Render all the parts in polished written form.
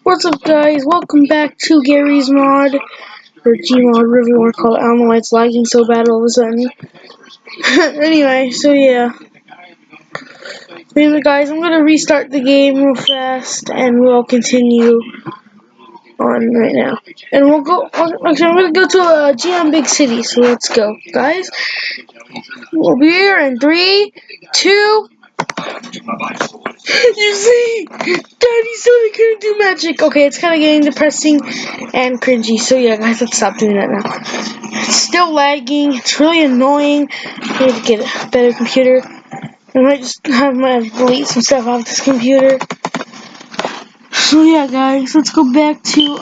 What's up, guys? Welcome back to Gary's Mod, or gmod, whatever you want to call it. I don't know why it's lagging so bad all of a sudden. Anyway, so yeah. Anyway, guys, I'm gonna restart the game real fast, and we'll continue on right now. And we'll go. Actually, I'm gonna go to a GM big city. So let's go, guys. We'll be here in 3, 2. You see, Daddy said he couldn't do magic. Okay, it's kind of getting depressing and cringy. So yeah, guys, let's stop doing that now. It's still lagging. It's really annoying. I need to get a better computer. I might just delete some stuff off this computer. So yeah, guys, let's go back to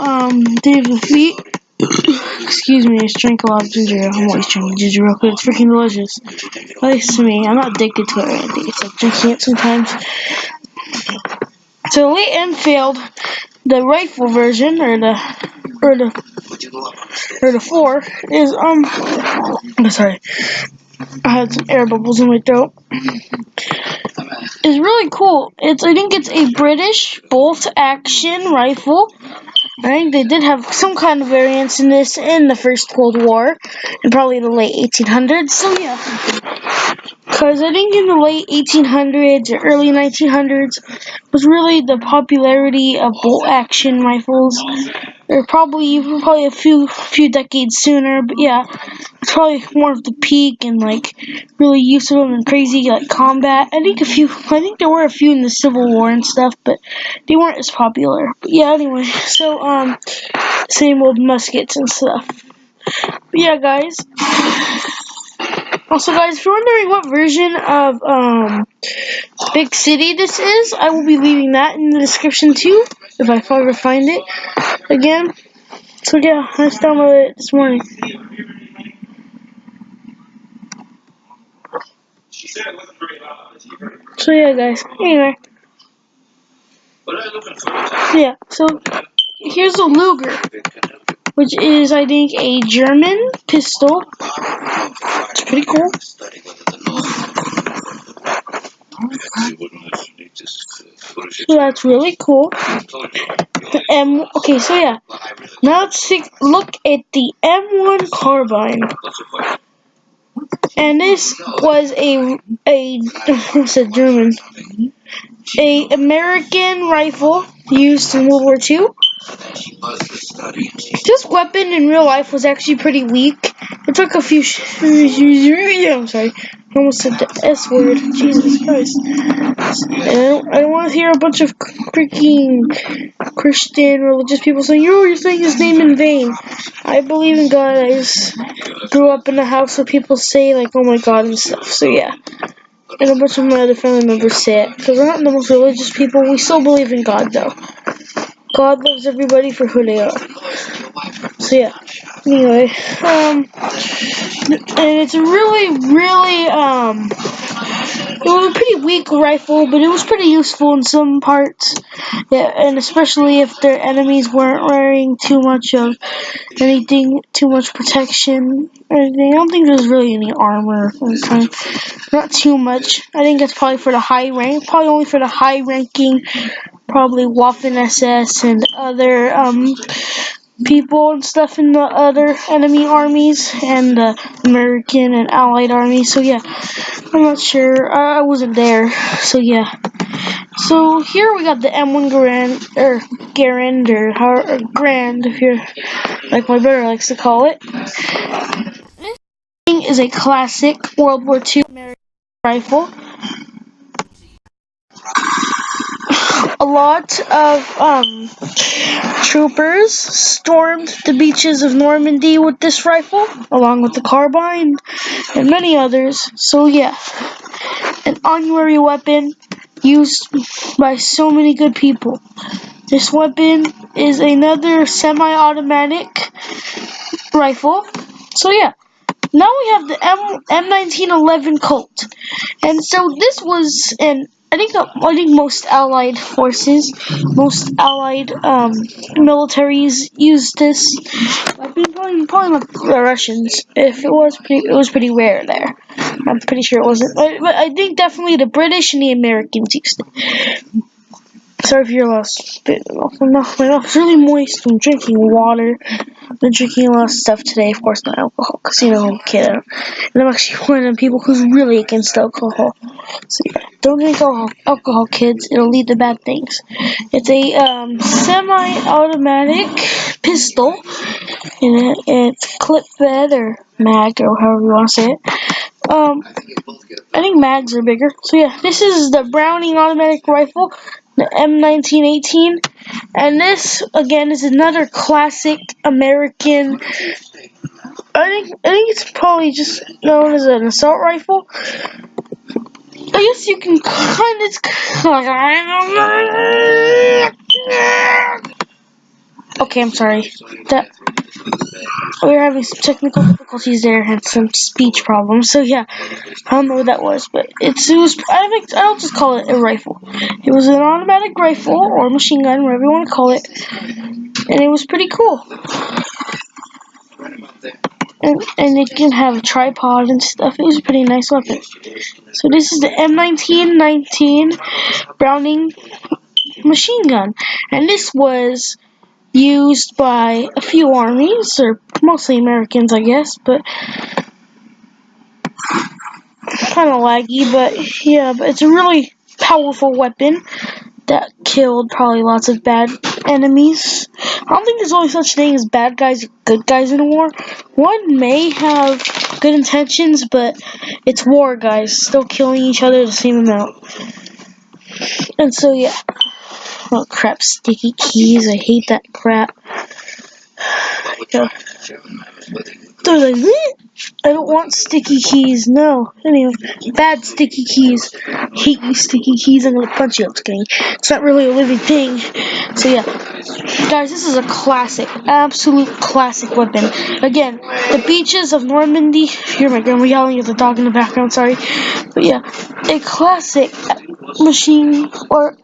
David Feet. Excuse me, I just drank a lot of ginger ale. I'm always drinking ginger ale because it's freaking delicious. At least to me. I'm not addicted to it or anything. It's like drinking it sometimes. So Elite Enfield, the rifle version, or the 4 is I'm sorry, I had some air bubbles in my throat. Is really cool. I think it's a British bolt action rifle. I think they did have some kind of variants in this in the First World War, and probably the late 1800s. So yeah. Because I think in the late 1800s or early 1900s was really the popularity of bolt-action rifles. Or probably a few decades sooner, but yeah, it's probably more of the peak and like really use of them in crazy like combat. I think there were a few in the Civil War and stuff, but they weren't as popular. But yeah, anyway, so same old muskets and stuff. But yeah, guys. Also, guys, if you're wondering what version of Big City this is, I will be leaving that in the description too, if I ever find it again. So yeah, I just downloaded it this morning. So yeah, guys. Anyway. Yeah, so here's a Luger, which is, I think, a German pistol. It's pretty cool. So that's really cool. Okay, so yeah. Now let's take a look at the M1 carbine. And this was a American rifle used in World War II. This weapon in real life was actually pretty weak. It took a few I'm sorry. I almost said the S word. Jesus Christ. I don't want to hear a bunch of freaking Christian religious people saying, you're saying his name in vain. I believe in God. I just grew up in a house where people say, like, oh my God and stuff. So yeah. And a bunch of my other family members say it. Because we're not the most religious people. We still believe in God, though. God loves everybody for who they are. So yeah. Anyway, and it's a really, it was a pretty weak rifle, but it was pretty useful in some parts. Yeah, and especially if their enemies weren't wearing too much protection or anything. I don't think there's really any armor this time. Not too much. I think that's probably for the probably only for the high-ranking, probably Waffen SS and other, people and stuff in the other enemy armies and the American and Allied armies. So yeah, I'm not sure. I wasn't there. So yeah. So here we got the M1 Garand, or Grand, if you're like my brother likes to call it. This thing is a classic World War II American rifle. A lot of troopers stormed the beaches of Normandy with this rifle, along with the carbine and many others. So yeah, an honorary weapon used by so many good people. This weapon is another semi-automatic rifle. So yeah. Now we have the M1911 Colt, and so this was I think most Allied forces, most Allied militaries used this weapon. Probably not the Russians. If it was pretty rare there. I'm pretty sure it wasn't, but I think definitely the British and the Americans used it. Sorry if you're lost. My mouth's really moist. I'm drinking water. I've been drinking a lot of stuff today. Of course, not alcohol, because you know I'm a kid. And I'm actually one of them people who's really against alcohol. So yeah, don't drink alcohol, kids. It'll lead to bad things. It's a semi-automatic pistol, and it's clip fed or mag or however you want to say it. I think mags are bigger. So yeah, this is the Browning automatic rifle, the M1918, and this again is another classic American. I think it's probably just known as an assault rifle. I guess you can kind of. Okay, I'm sorry. That we were having some technical difficulties there and some speech problems. So yeah, I don't know what that was, but it was. I'll just call it a rifle. It was an automatic rifle or machine gun, whatever you want to call it, and it was pretty cool. And it can have a tripod and stuff. It was a pretty nice weapon. So this is the M1919 Browning machine gun, and this was used by a few armies, or mostly Americans, I guess, but kind of laggy, but yeah, but it's a really powerful weapon that killed probably lots of bad enemies. I don't think there's only such thing as bad guys or good guys in a war. One may have good intentions, but it's war, guys, still killing each other the same amount. And so yeah. Oh crap, sticky keys, I hate that crap. Yeah. I don't want sticky keys, no. Anyway, bad sticky keys. I hate you sticky keys, I'm gonna punch you. I'm just kidding. It's not really a living thing. So yeah. Guys, this is a classic, absolute classic weapon. Again, the beaches of Normandy. Hear my grandma yelling at the dog in the background, sorry. But yeah, a classic machine or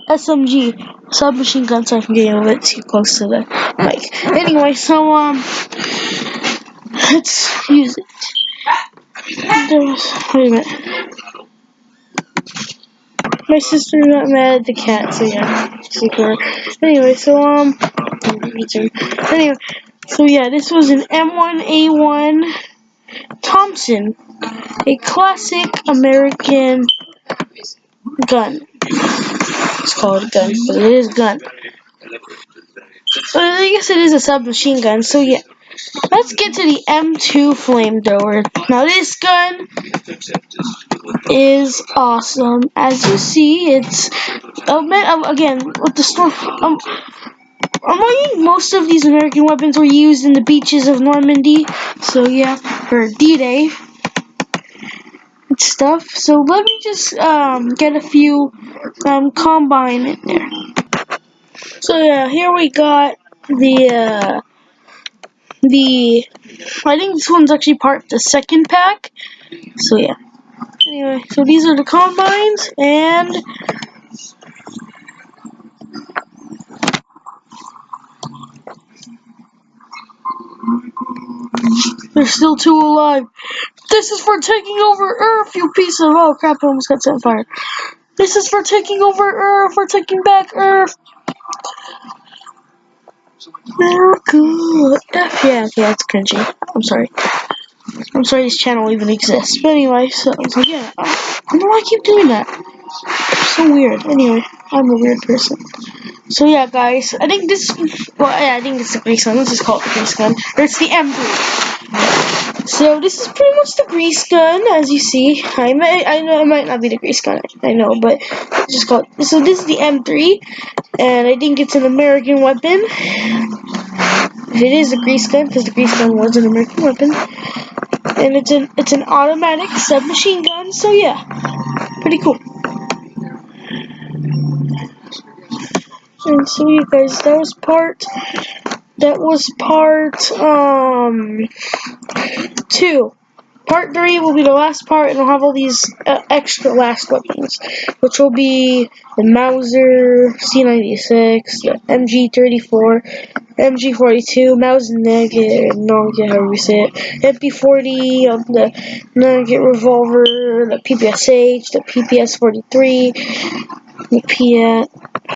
SMG. Submachine gun, so I can get a bit too close to the mic. Anyway, so let's use it. Wait a minute. My sister got mad at the cat, so yeah, just ignore her. Anyway, so anyway, so yeah, this was an M1A1 Thompson, a classic American gun. It's called a gun, but it is a gun. But I guess it is a submachine gun, so yeah. Let's get to the M2 flamethrower. Now this gun is awesome. As you see, it's again with the storm. Most of these American weapons were used in the beaches of Normandy. So yeah, for D-Day and stuff. So let me just get a few combine in there. So yeah, here we got the I think this one's actually part of the second pack. So yeah. Anyway, so these are the combines, and there's still two alive. This is for taking over Earth, you piece of oh crap! I almost got set on fire. This is for taking over Earth. For taking back Earth. America. Yeah, it's cringy. I'm sorry. This channel even exists. But anyway, so yeah, I don't know why I keep doing that. It's so weird. Anyway, I'm a weird person. So yeah, guys, I think this. Well, yeah, I think it's the grease gun. Let's just call it the grease gun. Or it's the M3. So this is pretty much the grease gun, as you see. I know it might not be the grease gun. I know, but just call it. So this is the M3, and I think it's an American weapon. If it is a grease gun, because the grease gun was an American weapon, and it's an automatic submachine gun. So yeah, pretty cool. And so you guys, that was part 2. Part 3 will be the last part, and I'll have all these extra last weapons, which will be the Mauser, C96, the MG34, MG42, Mauser Nugget, however you say it, MP40, the Nugget revolver, the PPSH, the PPS43, the